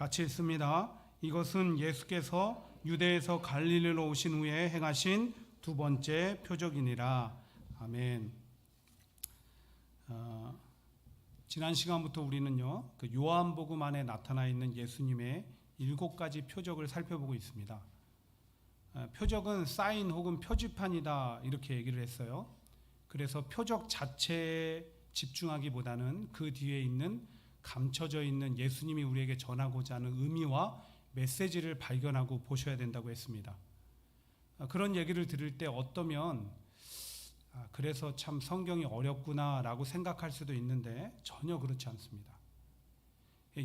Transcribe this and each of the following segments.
같이 읽습니다. 이것은 예수께서 유대에서 갈릴리로 오신 후에 행하신 두 번째 표적이니라. 아멘. 지난 시간부터 우리는요, 그 요한복음 안에 나타나 있는 예수님의 7가지 표적을 살펴보고 있습니다. 표적은 사인 혹은 표지판이다 이렇게 얘기를 했어요. 그래서 표적 자체에 집중하기보다는 그 뒤에 있는 감춰져 있는 예수님이 우리에게 전하고자 하는 의미와 메시지를 발견하고 보셔야 된다고 했습니다. 그런 얘기를 들을 때 어떠면 그래서 참 성경이 어렵구나 라고 생각할 수도 있는데 전혀 그렇지 않습니다.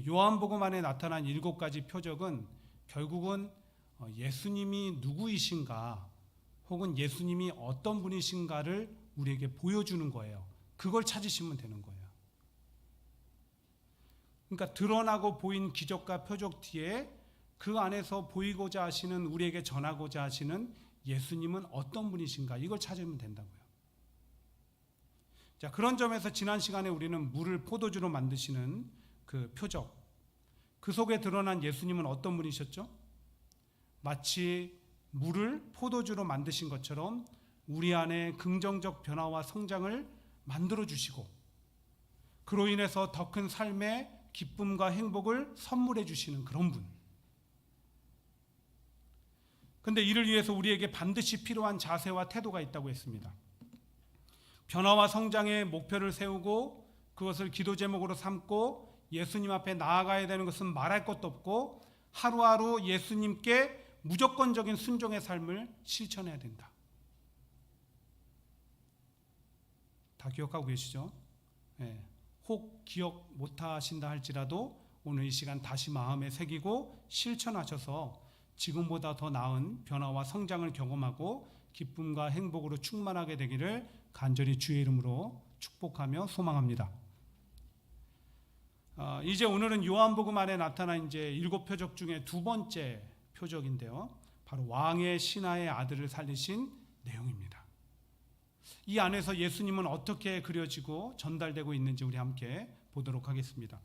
요한복음 안에 나타난 7가지 표적은 결국은 예수님이 누구이신가 혹은 예수님이 어떤 분이신가를 우리에게 보여주는 거예요. 그걸 찾으시면 되는 거예요. 그러니까 드러나고 보인 기적과 표적 뒤에 그 안에서 보이고자 하시는, 우리에게 전하고자 하시는 예수님은 어떤 분이신가, 이걸 찾으면 된다고요. 자, 그런 점에서 지난 시간에 우리는 물을 포도주로 만드시는 그 표적, 그 속에 드러난 예수님은 어떤 분이셨죠? 마치 물을 포도주로 만드신 것처럼 우리 안에 긍정적 변화와 성장을 만들어 주시고, 그로 인해서 더 큰 삶의 기쁨과 행복을 선물해 주시는 그런 분. 근데 이를 위해서 우리에게 반드시 필요한 자세와 태도가 있다고 했습니다. 변화와 성장의 목표를 세우고 그것을 기도 제목으로 삼고 예수님 앞에 나아가야 되는 것은 말할 것도 없고, 하루하루 예수님께 무조건적인 순종의 삶을 실천해야 된다. 다 기억하고 계시죠? 네. 혹 기억 못하신다 할지라도 오늘 이 시간 다시 마음에 새기고 실천하셔서 지금보다 더 나은 변화와 성장을 경험하고 기쁨과 행복으로 충만하게 되기를 간절히 주의 이름으로 축복하며 소망합니다. 이제 오늘은 요한복음 안에 나타난 이제 7표적 중에 두 번째 표적인데요, 바로 왕의 신하의 아들을 살리신 내용입니다. 이 안에서 예수님은 어떻게 그려지고 전달되고 있는지 우리 함께 보도록 하겠습니다.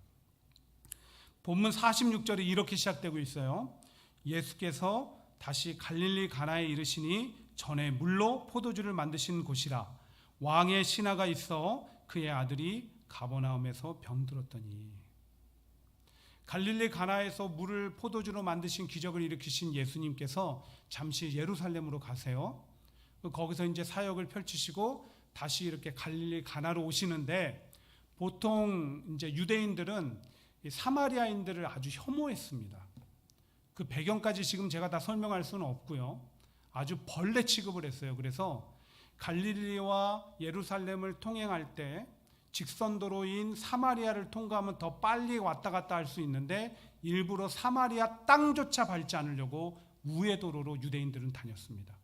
본문 46절이 이렇게 시작되고 있어요. 예수께서 다시 갈릴리 가나에 이르시니 전에 물로 포도주를 만드신 곳이라. 왕의 신하가 있어 그의 아들이 가버나움에서 병들었더니. 갈릴리 가나에서 물을 포도주로 만드신 기적을 일으키신 예수님께서 잠시 예루살렘으로 가세요. 거기서 이제 사역을 펼치시고 다시 이렇게 갈릴리 가나로 오시는데, 보통 이제 유대인들은 사마리아인들을 아주 혐오했습니다. 그 배경까지 지금 제가 다 설명할 수는 없고요. 아주 벌레 취급을 했어요. 그래서 갈릴리와 예루살렘을 통행할 때 직선도로인 사마리아를 통과하면 더 빨리 왔다 갔다 할 수 있는데, 일부러 사마리아 땅조차 밟지 않으려고 우회도로로 유대인들은 다녔습니다.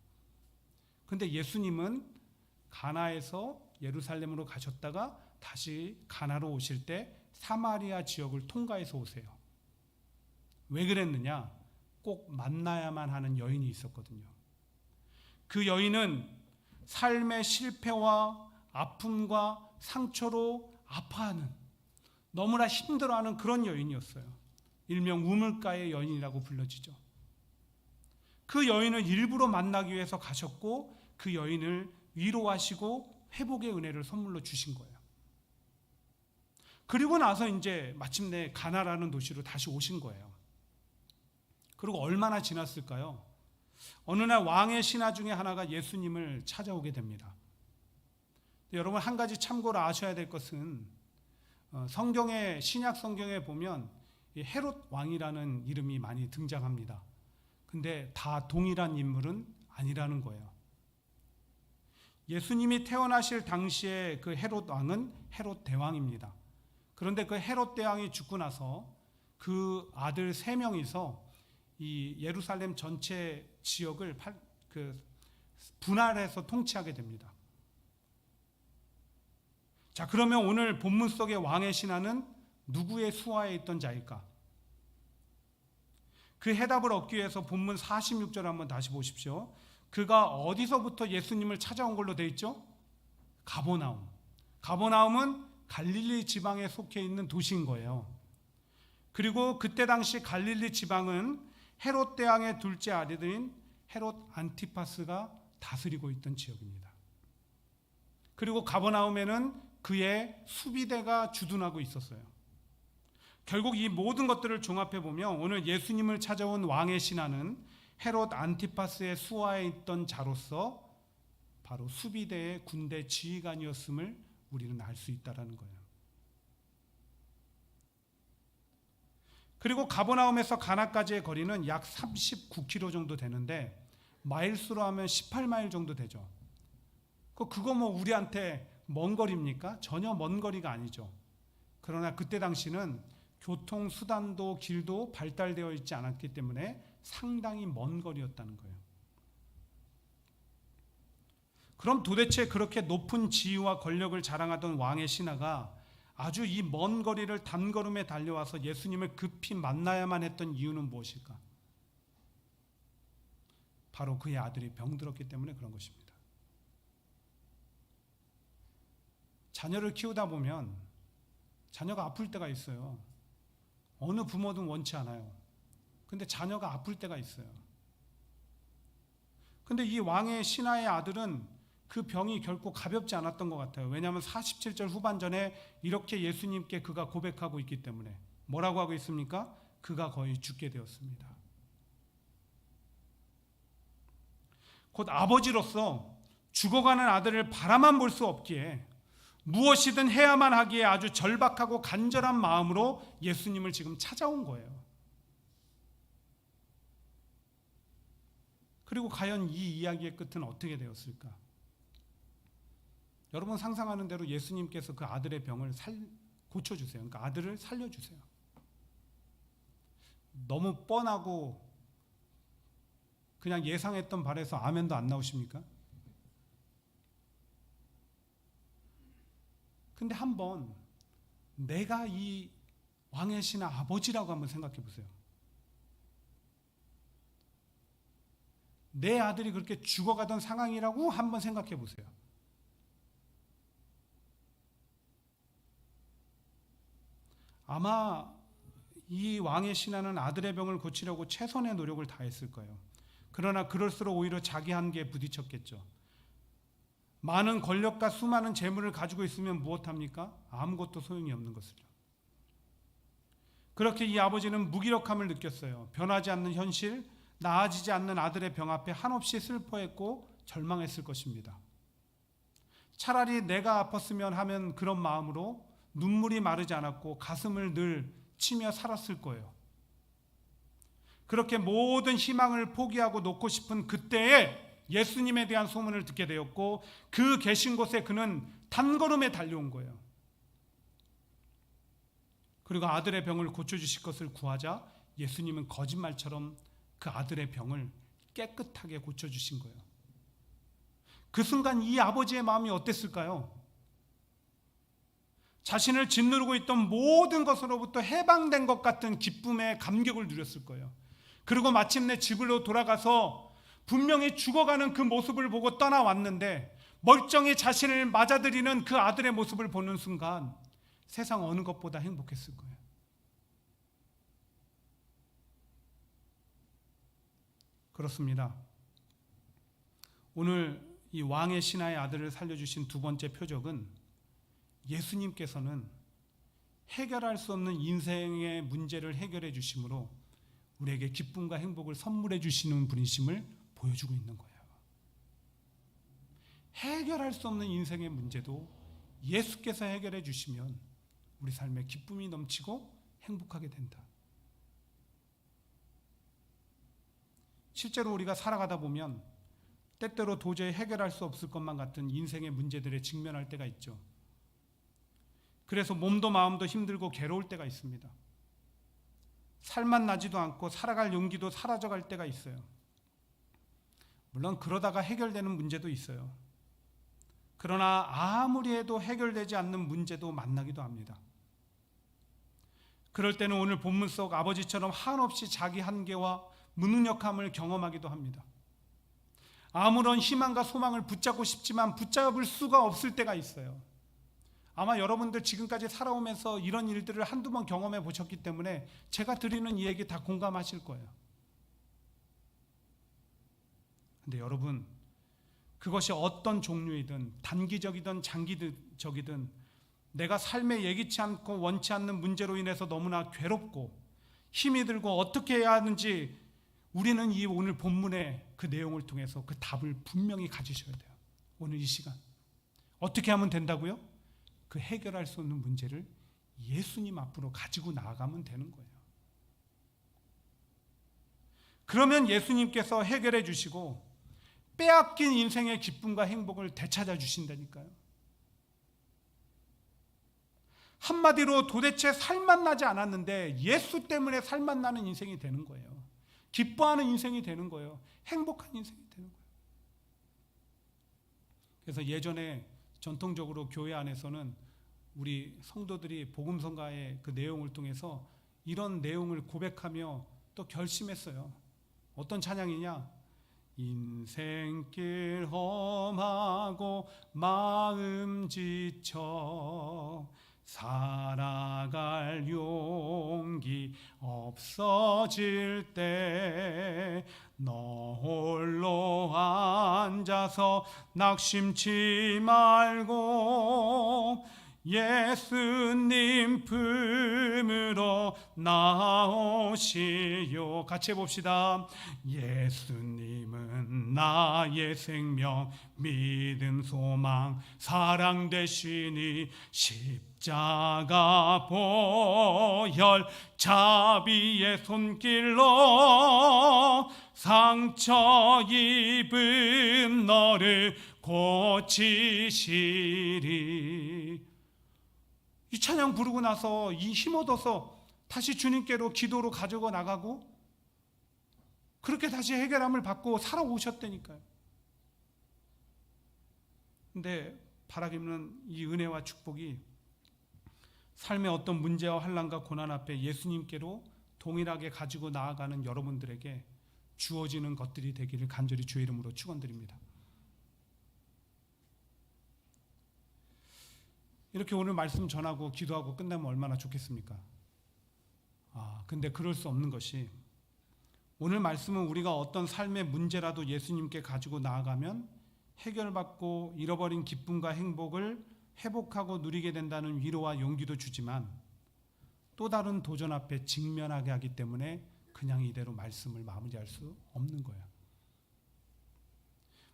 근데 예수님은 가나에서 예루살렘으로 가셨다가 다시 가나로 오실 때 사마리아 지역을 통과해서 오세요. 왜 그랬느냐? 꼭 만나야만 하는 여인이 있었거든요. 그 여인은 삶의 실패와 아픔과 상처로 아파하는, 너무나 힘들어하는 그런 여인이었어요. 일명 우물가의 여인이라고 불려지죠. 그 여인을 일부러 만나기 위해서 가셨고, 그 여인을 위로하시고 회복의 은혜를 선물로 주신 거예요. 그리고 나서 이제 마침내 가나라는 도시로 다시 오신 거예요. 그리고 얼마나 지났을까요? 어느 날 왕의 신하 중에 하나가 예수님을 찾아오게 됩니다. 여러분, 한 가지 참고로 아셔야 될 것은 성경에, 신약 성경에 보면 헤롯 왕이라는 이름이 많이 등장합니다. 근데 다 동일한 인물은 아니라는 거예요. 예수님이 태어나실 당시에 그 헤롯 왕은 헤롯 대왕입니다. 그런데 그 헤롯 대왕이 죽고 나서 그 아들 3명이서 이 예루살렘 전체 지역을 분할해서 통치하게 됩니다. 자, 그러면 오늘 본문 속의 왕의 신하는 누구의 수하에 있던 자일까? 그 해답을 얻기 위해서 본문 46절 한번 다시 보십시오. 그가 어디서부터 예수님을 찾아온 걸로 되어 있죠? 가버나움. 가버나움은 갈릴리 지방에 속해 있는 도시인 거예요. 그리고 그때 당시 갈릴리 지방은 헤롯 대왕의 둘째 아들인 헤롯 안티파스가 다스리고 있던 지역입니다. 그리고 가버나움에는 그의 수비대가 주둔하고 있었어요. 결국 이 모든 것들을 종합해 보면 오늘 예수님을 찾아온 왕의 신하는 헤롯 안티파스의 수하에 있던 자로서 바로 수비대의 군대 지휘관이었음을 우리는 알 수 있다는 거예요. 그리고 가버나움에서 가나까지의 거리는 약 39km 정도 되는데 마일수로 하면 18마일 정도 되죠. 그거 뭐 우리한테 먼 거리입니까? 전혀 먼 거리가 아니죠. 그러나 그때 당시는 교통수단도 길도 발달되어 있지 않았기 때문에 상당히 먼 거리였다는 거예요. 그럼 도대체 그렇게 높은 지위와 권력을 자랑하던 왕의 신하가 아주 이 먼 거리를 단걸음에 달려와서 예수님을 급히 만나야만 했던 이유는 무엇일까? 바로 그의 아들이 병들었기 때문에 그런 것입니다. 자녀를 키우다 보면 자녀가 아플 때가 있어요. 어느 부모든 원치 않아요. 근데 자녀가 아플 때가 있어요. 근데 이 왕의 신하의 아들은 그 병이 결코 가볍지 않았던 것 같아요. 왜냐하면 47절 후반전에 이렇게 예수님께 그가 고백하고 있기 때문에 뭐라고 하고 있습니까? 그가 거의 죽게 되었습니다. 곧 아버지로서 죽어가는 아들을 바라만 볼 수 없기에 무엇이든 해야만 하기에 아주 절박하고 간절한 마음으로 예수님을 지금 찾아온 거예요. 그리고 과연 이 이야기의 끝은 어떻게 되었을까? 여러분 상상하는 대로 예수님께서 그 아들의 병을 고쳐주세요. 그러니까 아들을 살려주세요. 너무 뻔하고 그냥 예상했던 바에서 아멘도 안 나오십니까? 근데 한번 내가 이 왕의 신하 아버지라고 한번 생각해 보세요. 내 아들이 그렇게 죽어가던 상황이라고 한번 생각해 보세요. 아마 이 왕의 신하는 아들의 병을 고치려고 최선의 노력을 다했을 거예요. 그러나 그럴수록 오히려 자기 한계에 부딪혔겠죠. 많은 권력과 수많은 재물을 가지고 있으면 무엇합니까? 아무것도 소용이 없는 것을요. 그렇게 이 아버지는 무기력함을 느꼈어요. 변하지 않는 현실, 나아지지 않는 아들의 병 앞에 한없이 슬퍼했고 절망했을 것입니다. 차라리 내가 아팠으면 하면 그런 마음으로 눈물이 마르지 않았고 가슴을 늘 치며 살았을 거예요. 그렇게 모든 희망을 포기하고 놓고 싶은 그때에 예수님에 대한 소문을 듣게 되었고 그 계신 곳에 그는 단걸음에 달려온 거예요. 그리고 아들의 병을 고쳐주실 것을 구하자 예수님은 거짓말처럼 그 아들의 병을 깨끗하게 고쳐주신 거예요. 그 순간 이 아버지의 마음이 어땠을까요? 자신을 짓누르고 있던 모든 것으로부터 해방된 것 같은 기쁨의 감격을 누렸을 거예요. 그리고 마침내 집으로 돌아가서 분명히 죽어가는 그 모습을 보고 떠나왔는데 멀쩡히 자신을 맞아들이는 그 아들의 모습을 보는 순간 세상 어느 것보다 행복했을 거예요. 그렇습니다. 오늘 이 왕의 신하의 아들을 살려주신 두 번째 표적은 예수님께서는 해결할 수 없는 인생의 문제를 해결해 주심으로 우리에게 기쁨과 행복을 선물해 주시는 분이심을 보여주고 있는 거예요. 해결할 수 없는 인생의 문제도 예수께서 해결해 주시면 우리 삶에 기쁨이 넘치고 행복하게 된다. 실제로 우리가 살아가다 보면 때때로 도저히 해결할 수 없을 것만 같은 인생의 문제들에 직면할 때가 있죠. 그래서 몸도 마음도 힘들고 괴로울 때가 있습니다. 살만 나지도 않고 살아갈 용기도 사라져갈 때가 있어요. 물론 그러다가 해결되는 문제도 있어요. 그러나 아무리 해도 해결되지 않는 문제도 만나기도 합니다. 그럴 때는 오늘 본문 속 아버지처럼 한없이 자기 한계와 무능력함을 경험하기도 합니다. 아무런 희망과 소망을 붙잡고 싶지만 붙잡을 수가 없을 때가 있어요. 아마 여러분들 지금까지 살아오면서 이런 일들을 한두 번 경험해 보셨기 때문에 제가 드리는 이 얘기 다 공감하실 거예요. 근데 여러분, 그것이 어떤 종류이든 단기적이든 장기적이든 내가 삶에 예기치 않고 원치 않는 문제로 인해서 너무나 괴롭고 힘이 들고 어떻게 해야 하는지 우리는 이 오늘 본문의 그 내용을 통해서 그 답을 분명히 가지셔야 돼요. 오늘 이 시간 어떻게 하면 된다고요? 그 해결할 수 없는 문제를 예수님 앞으로 가지고 나아가면 되는 거예요. 그러면 예수님께서 해결해 주시고 빼앗긴 인생의 기쁨과 행복을 되찾아 주신다니까요. 한마디로 도대체 살맛 나지 않았는데 예수 때문에 살맛 나는 인생이 되는 거예요. 기뻐하는 인생이 되는 거예요. 행복한 인생이 되는 거예요. 그래서 예전에 전통적으로 교회 안에서는 우리 성도들이 복음성가의 그 내용을 통해서 이런 내용을 고백하며 또 결심했어요. 어떤 찬양이냐? 인생길 험하고 마음 지쳐 살아갈 용기 없어질 때 너 홀로 앉아서 낙심치 말고 예수님 품으로 나오시오. 같이 해봅시다. 예수님은 나의 생명, 믿음, 소망, 사랑 되시니 십자가 보혈 자비의 손길로 상처 입은 너를 고치시리. 이 찬양 부르고 나서 이 힘 얻어서 다시 주님께로 기도로 가지고 나가고 그렇게 다시 해결함을 받고 살아오셨다니까요. 근데 바라기는 이 은혜와 축복이 삶의 어떤 문제와 환난과 고난 앞에 예수님께로 동일하게 가지고 나아가는 여러분들에게 주어지는 것들이 되기를 간절히 주의 이름으로 축원드립니다. 이렇게 오늘 말씀 전하고 기도하고 끝나면 얼마나 좋겠습니까? 근데 그럴 수 없는 것이 오늘 말씀은 우리가 어떤 삶의 문제라도 예수님께 가지고 나아가면 해결받고 잃어버린 기쁨과 행복을 회복하고 누리게 된다는 위로와 용기도 주지만 또 다른 도전 앞에 직면하게 하기 때문에 그냥 이대로 말씀을 마무리할 수 없는 거예요.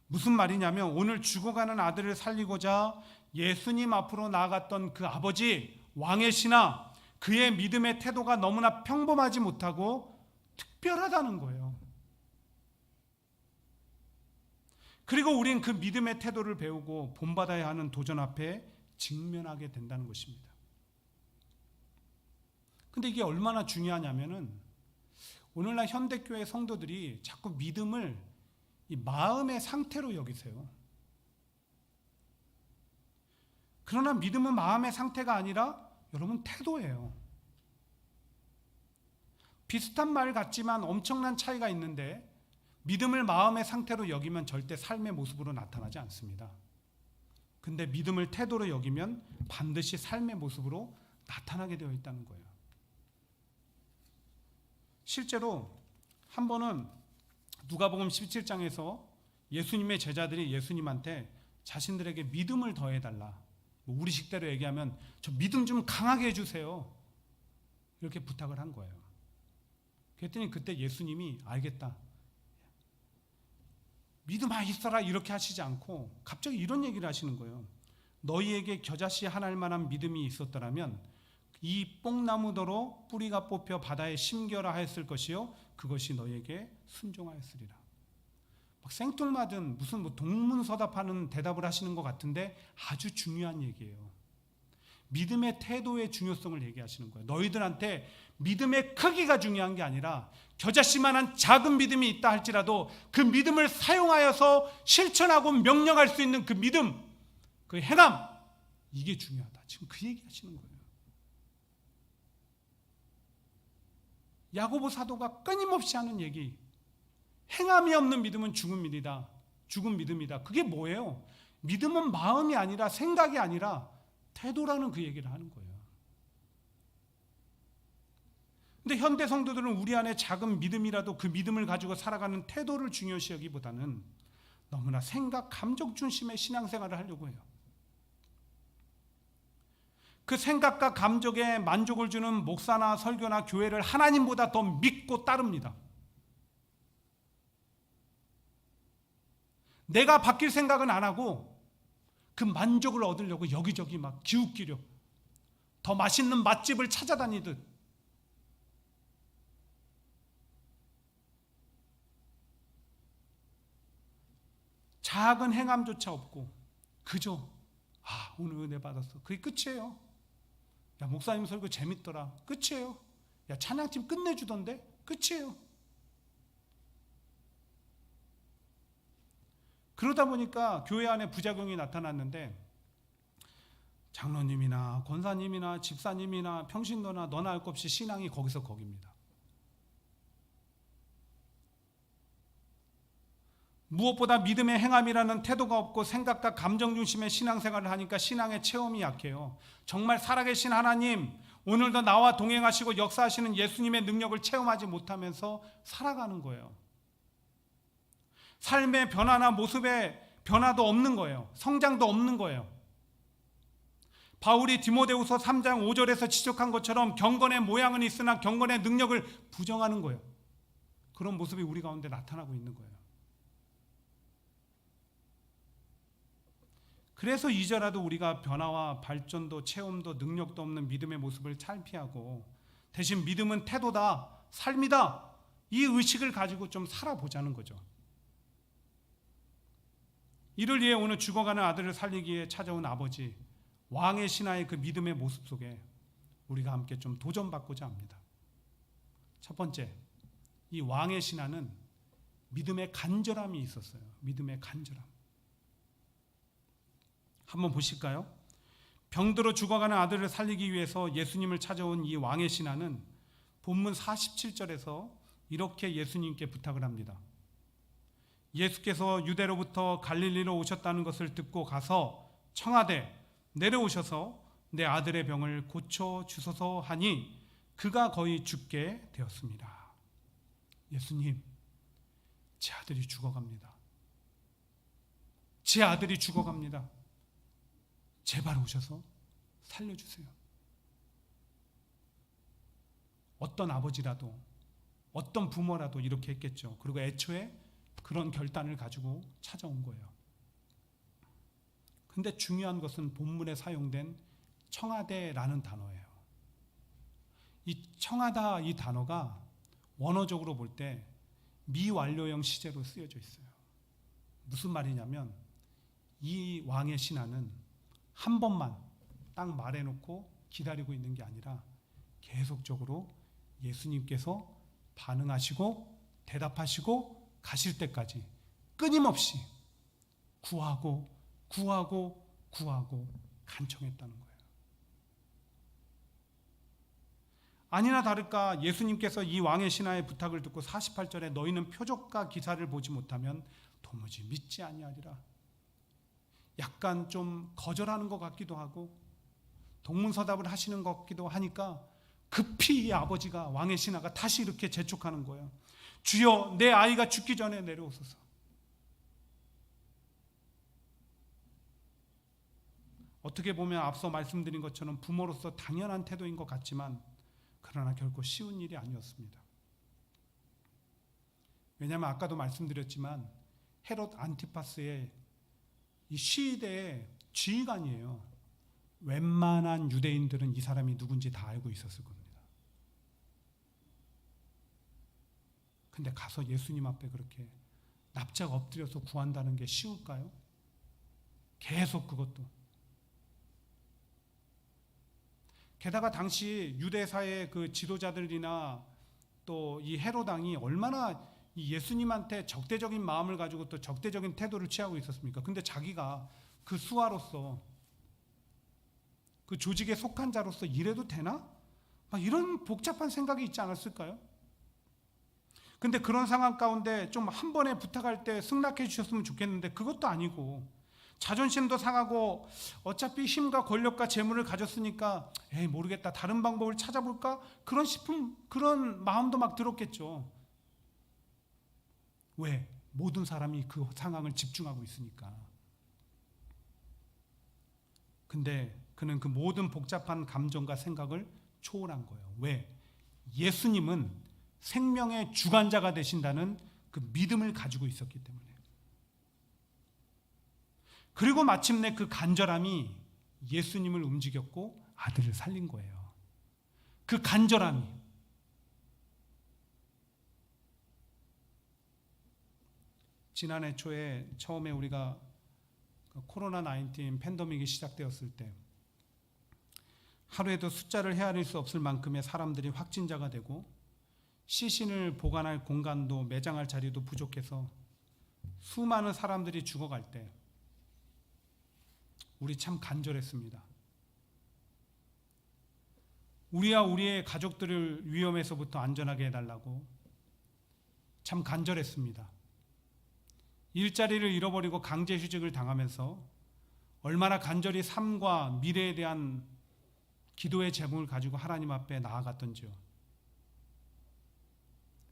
무슨 말이냐면 오늘 죽어가는 아들을 살리고자 예수님 앞으로 나아갔던 그 아버지 왕의 신하, 그의 믿음의 태도가 너무나 평범하지 못하고 특별하다는 거예요. 그리고 우린 그 믿음의 태도를 배우고 본받아야 하는 도전 앞에 직면하게 된다는 것입니다. 근데 이게 얼마나 중요하냐면은 오늘날 현대교회 성도들이 자꾸 믿음을 이 마음의 상태로 여기세요. 그러나 믿음은 마음의 상태가 아니라 여러분 태도예요. 비슷한 말 같지만 엄청난 차이가 있는데 믿음을 마음의 상태로 여기면 절대 삶의 모습으로 나타나지 않습니다. 근데 믿음을 태도로 여기면 반드시 삶의 모습으로 나타나게 되어 있다는 거예요. 실제로 한 번은 누가복음 17장에서 예수님의 제자들이 예수님한테 자신들에게 믿음을 더해달라, 우리 식대로 얘기하면 저 믿음 좀 강하게 해주세요, 이렇게 부탁을 한 거예요. 그랬더니 그때 예수님이 알겠다, 믿음아 있어라, 이렇게 하시지 않고 갑자기 이런 얘기를 하시는 거예요. 너희에게 겨자씨 하나일 만한 믿음이 있었더라면 이 뽕나무더러 뿌리가 뽑혀 바다에 심겨라 하였을 것이요 그것이 너희에게 순종하였으리라. 막 생뚱맞은 무슨 동문서답하는 대답을 하시는 것 같은데 아주 중요한 얘기예요. 믿음의 태도의 중요성을 얘기하시는 거예요. 너희들한테 믿음의 크기가 중요한 게 아니라 겨자씨만한 작은 믿음이 있다 할지라도 그 믿음을 사용하여서 실천하고 명령할 수 있는 그 믿음, 그 행함, 이게 중요하다. 지금 그 얘기하시는 거예요. 야고보 사도가 끊임없이 하는 얘기, 행함이 없는 믿음은 죽은 믿음이다. 죽은 믿음이다. 그게 뭐예요? 믿음은 마음이 아니라 생각이 아니라 태도라는 그 얘기를 하는 거예요. 근데 현대 성도들은 우리 안에 작은 믿음이라도 그 믿음을 가지고 살아가는 태도를 중요시 여기보다는 너무나 생각, 감정 중심의 신앙생활을 하려고 해요. 그 생각과 감정에 만족을 주는 목사나 설교나 교회를 하나님보다 더 믿고 따릅니다. 내가 바뀔 생각은 안 하고 그 만족을 얻으려고 여기저기 막 기웃기려 더 맛있는 맛집을 찾아다니듯 작은 행함조차 없고 그저 오늘 은혜 받았어. 그게 끝이에요. 야, 목사님 설교 재밌더라. 끝이에요. 야, 찬양팀 끝내주던데. 끝이에요. 그러다 보니까 교회 안에 부작용이 나타났는데 장로님이나 권사님이나 집사님이나 평신도나 너나 할 것 없이 신앙이 거기서 거깁니다. 무엇보다 믿음의 행함이라는 태도가 없고 생각과 감정 중심의 신앙생활을 하니까 신앙의 체험이 약해요. 정말 살아계신 하나님, 오늘도 나와 동행하시고 역사하시는 예수님의 능력을 체험하지 못하면서 살아가는 거예요. 삶의 변화나 모습의 변화도 없는 거예요. 성장도 없는 거예요. 바울이 디모데후서 3장 5절에서 지적한 것처럼 경건의 모양은 있으나 경건의 능력을 부정하는 거예요. 그런 모습이 우리 가운데 나타나고 있는 거예요. 그래서 이제라도 우리가 변화와 발전도 체험도 능력도 없는 믿음의 모습을 탈피하고 대신 믿음은 태도다, 삶이다, 이 의식을 가지고 좀 살아보자는 거죠. 이를 위해 오늘 죽어가는 아들을 살리기 위해 찾아온 아버지, 왕의 신하의 그 믿음의 모습 속에 우리가 함께 좀 도전받고자 합니다. 첫 번째, 이 왕의 신하는 믿음의 간절함이 있었어요. 믿음의 간절함. 한번 보실까요? 병들어 죽어가는 아들을 살리기 위해서 예수님을 찾아온 이 왕의 신하는 본문 47절에서 이렇게 예수님께 부탁을 합니다. 예수께서 유대로부터 갈릴리로 오셨다는 것을 듣고 가서 청하되 내려오셔서 내 아들의 병을 고쳐 주소서 하니 그가 거의 죽게 되었습니다. 예수님, 제 아들이 죽어갑니다. 제 아들이 죽어갑니다. 제발 오셔서 살려주세요. 어떤 아버지라도 어떤 부모라도 이렇게 했겠죠. 그리고 애초에 그런 결단을 가지고 찾아온 거예요. 근데 중요한 것은 본문에 사용된 청하되라는 단어예요. 이 청하다 이 단어가 원어적으로 볼 때 미완료형 시제로 쓰여져 있어요. 무슨 말이냐면 이 왕의 신하는 한 번만 딱 말해놓고 기다리고 있는 게 아니라 계속적으로 예수님께서 반응하시고 대답하시고 가실 때까지 끊임없이 구하고 간청했다는 거예요. 아니나 다를까 예수님께서 이 왕의 신하의 부탁을 듣고 48절에 너희는 표적과 기사를 보지 못하면 도무지 믿지 아니하리라. 약간 좀 거절하는 것 같기도 하고 동문서답을 하시는 것 같기도 하니까 급히 이 아버지가 왕의 신하가 다시 이렇게 재촉하는 거예요. 주여, 내 아이가 죽기 전에 내려오소서. 어떻게 보면 앞서 말씀드린 것처럼 부모로서 당연한 태도인 것 같지만 그러나 결코 쉬운 일이 아니었습니다. 왜냐하면 아까도 말씀드렸지만 헤롯 안티파스의 이 시대의 지휘관이에요. 웬만한 유대인들은 이 사람이 누군지 다 알고 있었을 겁니다. 근데 가서 예수님 앞에 그렇게 납작 엎드려서 구한다는 게 쉬울까요? 계속 그것도. 게다가 당시 유대사의 그 지도자들이나 또 이 헤롯 왕이 얼마나 이 예수님한테 적대적인 마음을 가지고 또 적대적인 태도를 취하고 있었습니까? 근데 자기가 그 수하로서 그 조직에 속한 자로서 이래도 되나? 막 이런 복잡한 생각이 있지 않았을까요? 근데 그런 상황 가운데 좀 한 번에 부탁할 때 승낙해 주셨으면 좋겠는데 그것도 아니고 자존심도 상하고 어차피 힘과 권력과 재물을 가졌으니까 에이 모르겠다 다른 방법을 찾아볼까 그런 마음도 막 들었겠죠. 왜? 모든 사람이 그 상황을 집중하고 있으니까. 근데 그는 그 모든 복잡한 감정과 생각을 초월한 거예요. 왜? 예수님은 생명의 주관자가 되신다는 그 믿음을 가지고 있었기 때문에. 그리고 마침내 그 간절함이 예수님을 움직였고 아들을 살린 거예요. 그 간절함이. 지난해 초에 처음에 우리가 코로나19 팬데믹이 시작되었을 때 하루에도 숫자를 헤아릴 수 없을 만큼의 사람들이 확진자가 되고 시신을 보관할 공간도 매장할 자리도 부족해서 수많은 사람들이 죽어갈 때 우리 참 간절했습니다. 우리와 우리의 가족들을 위험에서부터 안전하게 해달라고 참 간절했습니다. 일자리를 잃어버리고 강제휴직을 당하면서 얼마나 간절히 삶과 미래에 대한 기도의 제목을 가지고 하나님 앞에 나아갔던지요.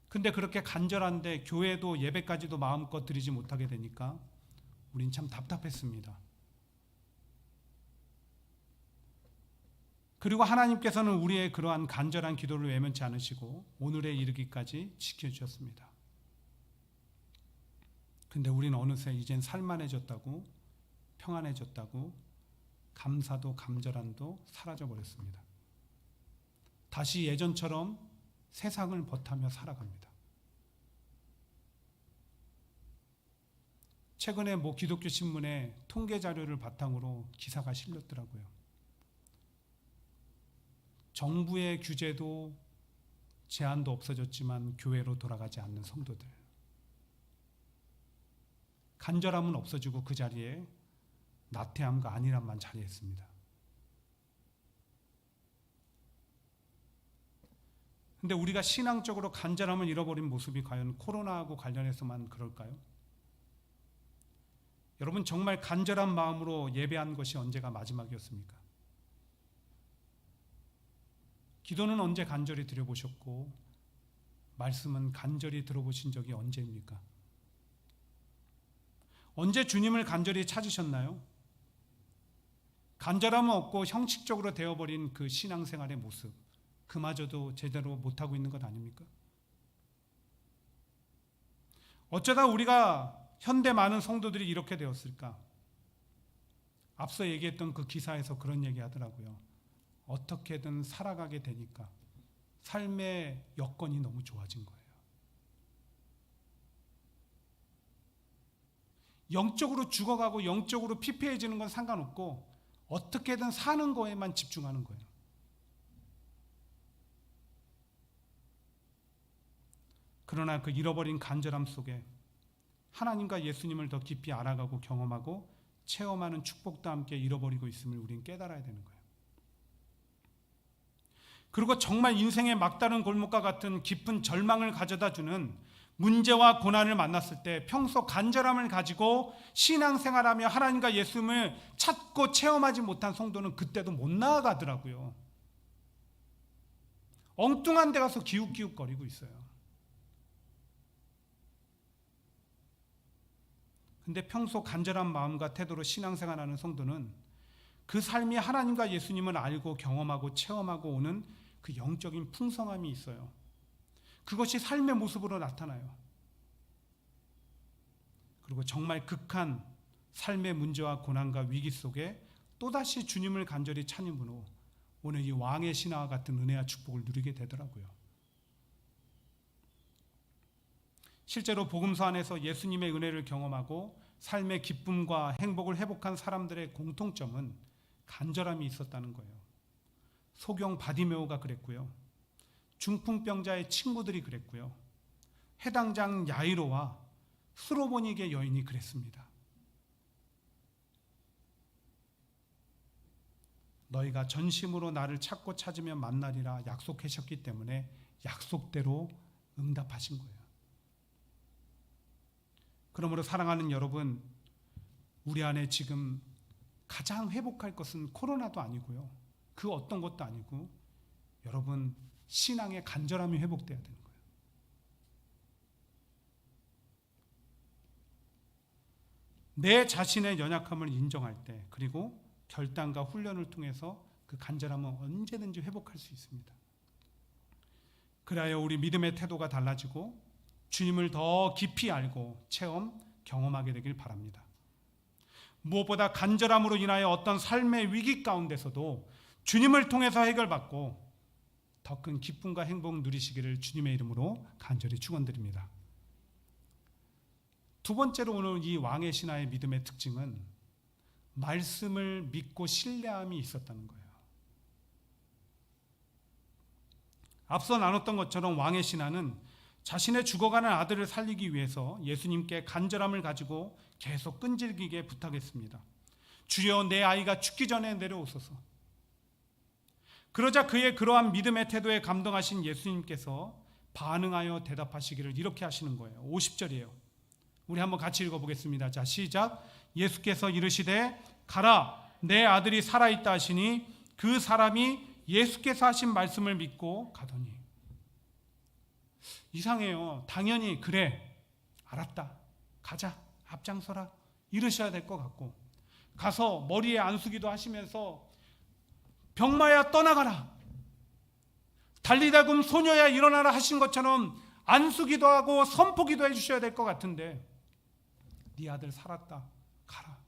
근데 그렇게 간절한데 교회도 예배까지도 마음껏 드리지 못하게 되니까 우린 참 답답했습니다. 그리고 하나님께서는 우리의 그러한 간절한 기도를 외면치 않으시고 오늘에 이르기까지 지켜주셨습니다. 근데 우리는 어느새 이젠 살만해졌다고 평안해졌다고 감사도 감절함도 사라져버렸습니다. 다시 예전처럼 세상을 버타며 살아갑니다. 최근에 기독교 신문에 통계 자료를 바탕으로 기사가 실렸더라고요. 정부의 규제도 제한도 없어졌지만 교회로 돌아가지 않는 성도들. 간절함은 없어지고 그 자리에 나태함과 안일함만 자리했습니다. 근데 우리가 신앙적으로 간절함을 잃어버린 모습이 과연 코로나하고 관련해서만 그럴까요? 여러분 정말 간절한 마음으로 예배한 것이 언제가 마지막이었습니까? 기도는 언제 간절히 드려보셨고 말씀은 간절히 들어보신 적이 언제입니까? 언제 주님을 간절히 찾으셨나요? 간절함은 없고 형식적으로 되어버린 그 신앙생활의 모습 그마저도 제대로 못하고 있는 것 아닙니까? 어쩌다 우리가 현대 많은 성도들이 이렇게 되었을까? 앞서 얘기했던 그 기사에서 그런 얘기 하더라고요. 어떻게든 살아가게 되니까 삶의 여건이 너무 좋아진 거예요. 영적으로 죽어가고 영적으로 피폐해지는 건 상관없고 어떻게든 사는 거에만 집중하는 거예요. 그러나 그 잃어버린 간절함 속에 하나님과 예수님을 더 깊이 알아가고 경험하고 체험하는 축복도 함께 잃어버리고 있음을 우리는 깨달아야 되는 거예요. 그리고 정말 인생의 막다른 골목과 같은 깊은 절망을 가져다주는 문제와 고난을 만났을 때 평소 간절함을 가지고 신앙생활하며 하나님과 예수님을 찾고 체험하지 못한 성도는 그때도 못 나아가더라고요. 엉뚱한 데 가서 기웃기웃거리고 있어요. 근데 평소 간절한 마음과 태도로 신앙생활하는 성도는 그 삶이 하나님과 예수님을 알고 경험하고 체험하고 오는 그 영적인 풍성함이 있어요. 그것이 삶의 모습으로 나타나요. 그리고 정말 극한 삶의 문제와 고난과 위기 속에 또다시 주님을 간절히 찾음으로 오늘 이 왕의 신화와 같은 은혜와 축복을 누리게 되더라고요. 실제로 복음서 안에서 예수님의 은혜를 경험하고 삶의 기쁨과 행복을 회복한 사람들의 공통점은 간절함이 있었다는 거예요. 소경 바디메오가 그랬고요. 중풍병자의 친구들이 그랬고요. 해당장 야이로와 스로보닉의 여인이 그랬습니다. 너희가 전심으로 나를 찾고 찾으면 만나리라 약속하셨기 때문에 약속대로 응답하신 거예요. 그러므로 사랑하는 여러분, 우리 안에 지금 가장 회복할 것은 코로나도 아니고요. 그 어떤 것도 아니고 여러분 신앙의 간절함이 회복돼야 되는 거예요. 내 자신의 연약함을 인정할 때 그리고 결단과 훈련을 통해서 그 간절함은 언제든지 회복할 수 있습니다. 그래야 우리 믿음의 태도가 달라지고 주님을 더 깊이 알고 경험하게 되길 바랍니다. 무엇보다 간절함으로 인하여 어떤 삶의 위기 가운데서도 주님을 통해서 해결받고 더 큰 기쁨과 행복 누리시기를 주님의 이름으로 간절히 축원드립니다. 두 번째로 오늘 이 왕의 신하의 믿음의 특징은 말씀을 믿고 신뢰함이 있었다는 거예요. 앞서 나눴던 것처럼 왕의 신하는 자신의 죽어가는 아들을 살리기 위해서 예수님께 간절함을 가지고 계속 끈질기게 부탁했습니다. 주여 내 아이가 죽기 전에 내려오소서. 그러자 그의 그러한 믿음의 태도에 감동하신 예수님께서 반응하여 대답하시기를 이렇게 하시는 거예요. 50절이에요. 우리 한번 같이 읽어보겠습니다. 자, 시작. 예수께서 이르시되 가라 내 아들이 살아있다 하시니 그 사람이 예수께서 하신 말씀을 믿고 가더니. 이상해요. 당연히 그래 알았다 가자 앞장서라 이러셔야 될 것 같고 가서 머리에 안수기도 하시면서 병마야 떠나가라 달리다금 소녀야 일어나라 하신 것처럼 안수기도 하고 선포기도 해주셔야 될 것 같은데 네 아들 살았다 가라.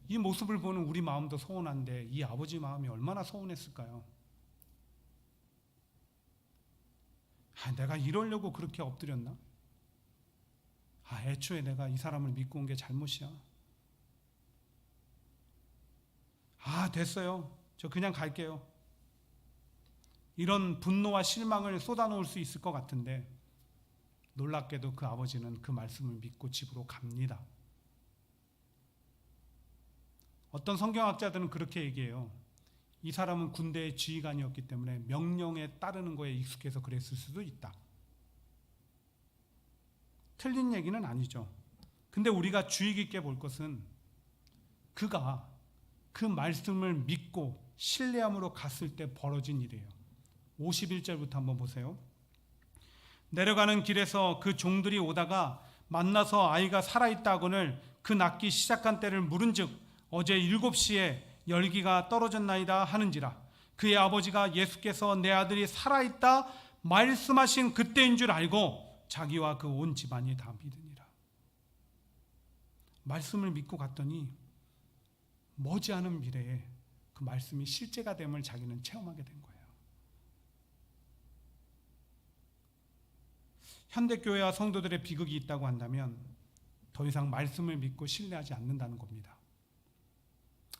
이 모습을 보는 우리 마음도 서운한데 이 아버지 마음이 얼마나 서운했을까요? 내가 이러려고 그렇게 엎드렸나? 애초에 내가 이 사람을 믿고 온 게 잘못이야. 됐어요. 저 그냥 갈게요. 이런 분노와 실망을 쏟아놓을 수 있을 것 같은데 놀랍게도 그 아버지는 그 말씀을 믿고 집으로 갑니다. 어떤 성경학자들은 그렇게 얘기해요. 이 사람은 군대의 지휘관이었기 때문에 명령에 따르는 거에 익숙해서 그랬을 수도 있다. 틀린 얘기는 아니죠. 근데 우리가 주의 깊게 볼 것은 그가 그 말씀을 믿고 신뢰함으로 갔을 때 벌어진 일이에요. 51절부터 한번 보세요. 내려가는 길에서 그 종들이 오다가 만나서 아이가 살아있다 하거늘 그 낳기 시작한 때를 물은즉 어제 7시에 열기가 떨어졌나이다 하는지라. 그의 아버지가 예수께서 내 아들이 살아있다 말씀하신 그때인 줄 알고 자기와 그 온 집안이 다 믿으니라. 말씀을 믿고 갔더니 머지않은 미래에 그 말씀이 실제가 됨을 자기는 체험하게 된 거예요. 현대교회와 성도들의 비극이 있다고 한다면 더 이상 말씀을 믿고 신뢰하지 않는다는 겁니다.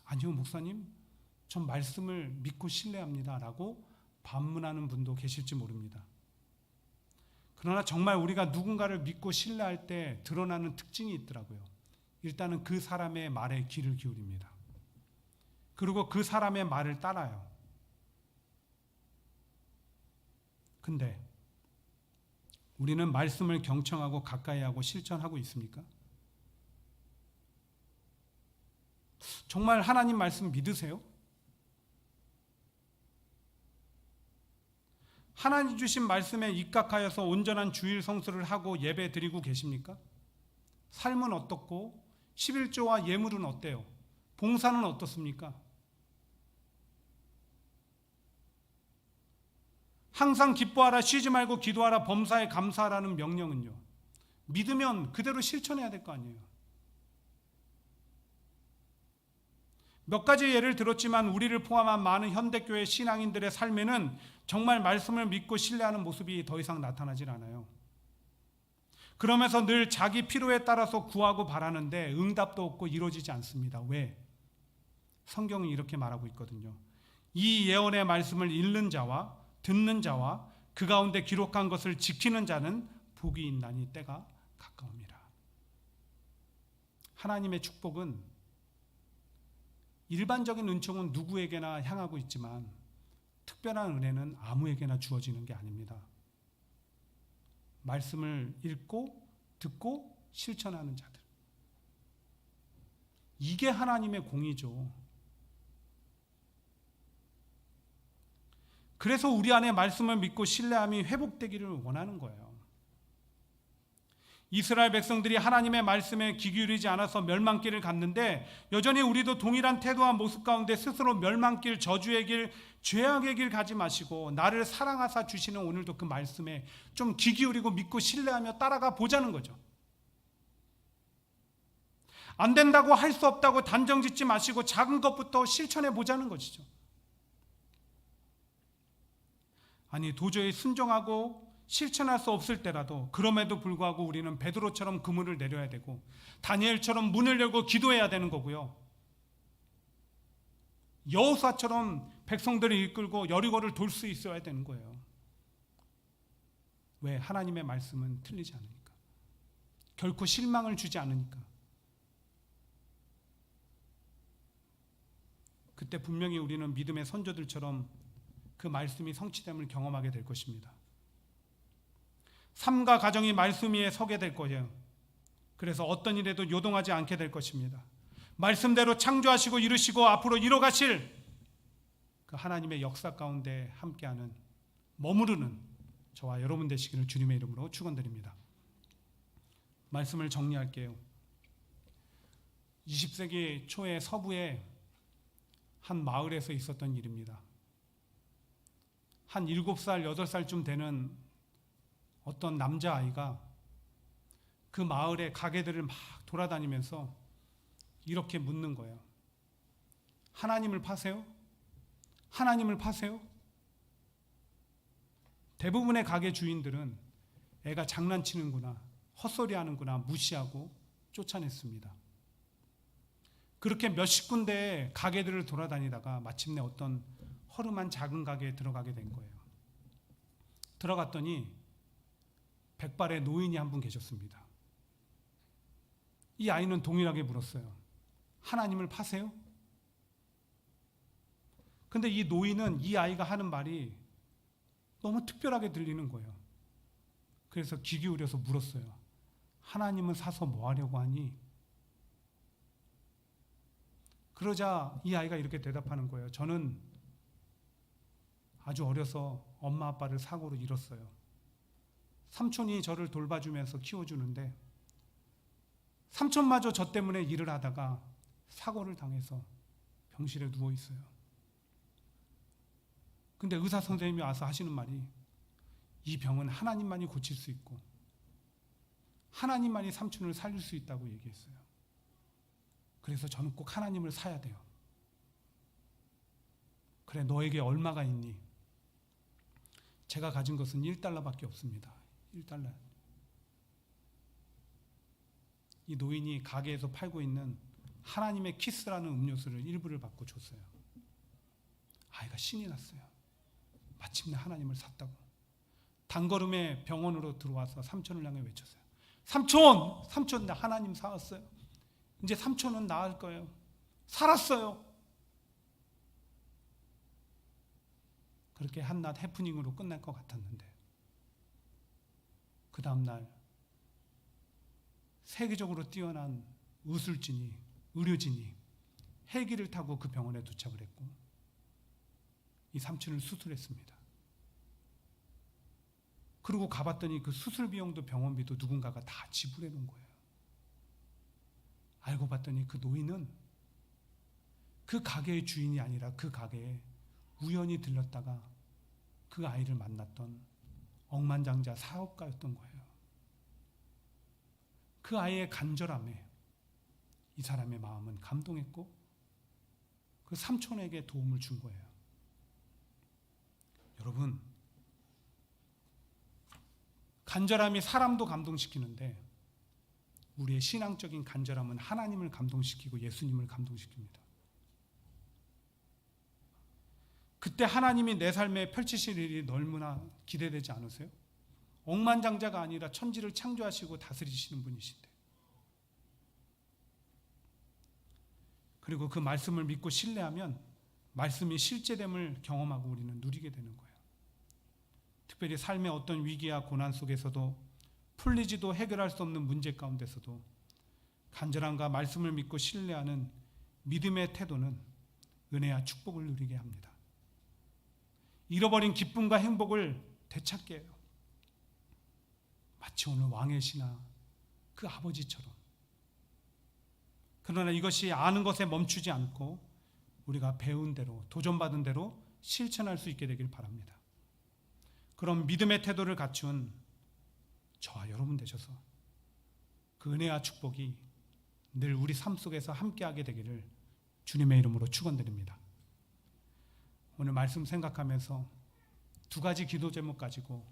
아니요 목사님 전 말씀을 믿고 신뢰합니다 라고 반문하는 분도 계실지 모릅니다. 그러나 정말 우리가 누군가를 믿고 신뢰할 때 드러나는 특징이 있더라고요. 일단은 그 사람의 말에 귀를 기울입니다. 그리고 그 사람의 말을 따라요. 근데 우리는 말씀을 경청하고 가까이 하고 실천하고 있습니까? 정말 하나님 말씀 믿으세요? 하나님 주신 말씀에 입각하여서 온전한 주일 성수를 하고 예배 드리고 계십니까? 삶은 어떻고 11조와 예물은 어때요? 봉사는 어떻습니까? 항상 기뻐하라 쉬지 말고 기도하라 범사에 감사하라는 명령은요. 믿으면 그대로 실천해야 될 거 아니에요. 몇 가지 예를 들었지만 우리를 포함한 많은 현대교회 신앙인들의 삶에는 정말 말씀을 믿고 신뢰하는 모습이 더 이상 나타나질 않아요. 그러면서 늘 자기 필요에 따라서 구하고 바라는데 응답도 없고 이루어지지 않습니다. 왜? 성경이 이렇게 말하고 있거든요. 이 예언의 말씀을 읽는 자와 듣는 자와 그 가운데 기록한 것을 지키는 자는 복이 있나니 때가 가까웁니다. 하나님의 축복은 일반적인 은총은 누구에게나 향하고 있지만 특별한 은혜는 아무에게나 주어지는 게 아닙니다. 말씀을 읽고 듣고 실천하는 자들. 이게 하나님의 공이죠. 그래서 우리 안에 말씀을 믿고 신뢰함이 회복되기를 원하는 거예요. 이스라엘 백성들이 하나님의 말씀에 귀 기울이지 않아서 멸망길을 갔는데 여전히 우리도 동일한 태도와 모습 가운데 스스로 멸망길, 저주의 길, 죄악의 길 가지 마시고 나를 사랑하사 주시는 오늘도 그 말씀에 좀 귀 기울이고 믿고 신뢰하며 따라가 보자는 거죠. 안 된다고 할 수 없다고 단정 짓지 마시고 작은 것부터 실천해 보자는 것이죠. 아니 도저히 순종하고 실천할 수 없을 때라도 그럼에도 불구하고 우리는 베드로처럼 그물을 내려야 되고 다니엘처럼 문을 열고 기도해야 되는 거고요. 여호수아처럼 백성들을 이끌고 여리고를 돌 수 있어야 되는 거예요. 왜? 하나님의 말씀은 틀리지 않으니까. 결코 실망을 주지 않으니까. 그때 분명히 우리는 믿음의 선조들처럼 그 말씀이 성취됨을 경험하게 될 것입니다. 삶과 가정이 말씀 위에 서게 될 거예요. 그래서 어떤 일에도 요동하지 않게 될 것입니다. 말씀대로 창조하시고 이루시고 앞으로 이뤄가실 그 하나님의 역사 가운데 함께하는 머무르는 저와 여러분 되시기를 주님의 이름으로 축원드립니다. 말씀을 정리할게요. 20세기 초에 서부의 한 마을에서 있었던 일입니다. 한 7살, 8살쯤 되는 어떤 남자아이가 그 마을의 가게들을 막 돌아다니면서 이렇게 묻는 거예요. 하나님을 파세요? 하나님을 파세요? 대부분의 가게 주인들은 애가 장난치는구나, 헛소리하는구나 무시하고 쫓아냈습니다. 그렇게 몇십 군데의 가게들을 돌아다니다가 마침내 어떤 허름한 작은 가게에 들어가게 된 거예요. 들어갔더니 백발의 노인이 한 분 계셨습니다. 이 아이는 동일하게 물었어요. 하나님을 파세요? 근데 이 노인은 이 아이가 하는 말이 너무 특별하게 들리는 거예요. 그래서 귀 기울여서 물었어요. 하나님은 사서 뭐 하려고 하니? 그러자 이 아이가 이렇게 대답하는 거예요. 저는 아주 어려서 엄마 아빠를 사고로 잃었어요. 삼촌이 저를 돌봐주면서 키워주는데 삼촌마저 저 때문에 일을 하다가 사고를 당해서 병실에 누워 있어요. 근데 의사 선생님이 와서 하시는 말이 이 병은 하나님만이 고칠 수 있고 하나님만이 삼촌을 살릴 수 있다고 얘기했어요. 그래서 저는 꼭 하나님을 사야 돼요. 그래, 너에게 얼마가 있니? 제가 가진 것은 1달러밖에 없습니다. 1달러. 이 노인이 가게에서 팔고 있는 하나님의 키스라는 음료수를 일부를 받고 줬어요. 아이가 신이 났어요. 마침내 하나님을 샀다고. 단걸음에 병원으로 들어와서 삼촌을 향해 외쳤어요. 삼촌! 삼촌, 나 하나님 사왔어요. 이제 삼촌은 나을 거예요. 살았어요. 그렇게 한낱 해프닝으로 끝날 것 같았는데 그 다음날 세계적으로 뛰어난 의술진이, 의료진이 헬기를 타고 그 병원에 도착을 했고 이 삼촌을 수술했습니다. 그리고 가봤더니 그 수술 비용도 병원비도 누군가가 다 지불해 놓은 거예요. 알고 봤더니 그 노인은 그 가게의 주인이 아니라 그 가게에 우연히 들렀다가 그 아이를 만났던 억만장자 사업가였던 거예요. 그 아이의 간절함에 이 사람의 마음은 감동했고 그 삼촌에게 도움을 준 거예요. 여러분, 간절함이 사람도 감동시키는데 우리의 신앙적인 간절함은 하나님을 감동시키고 예수님을 감동시킵니다. 그때 하나님이 내 삶에 펼치실 일이 너무나 기대되지 않으세요? 억만장자가 아니라 천지를 창조하시고 다스리시는 분이신데, 그리고 그 말씀을 믿고 신뢰하면 말씀이 실제됨을 경험하고 우리는 누리게 되는 거예요. 특별히 삶의 어떤 위기와 고난 속에서도 풀리지도 해결할 수 없는 문제 가운데서도 간절함과 말씀을 믿고 신뢰하는 믿음의 태도는 은혜와 축복을 누리게 합니다. 잃어버린 기쁨과 행복을 되찾게 해요. 마치 오늘 왕의 신하 그 아버지처럼. 그러나 이것이 아는 것에 멈추지 않고 우리가 배운 대로, 도전받은 대로 실천할 수 있게 되길 바랍니다. 그럼 믿음의 태도를 갖춘 저와 여러분 되셔서 그 은혜와 축복이 늘 우리 삶 속에서 함께하게 되기를 주님의 이름으로 축원드립니다. 오늘 말씀 생각하면서 두 가지 기도 제목 가지고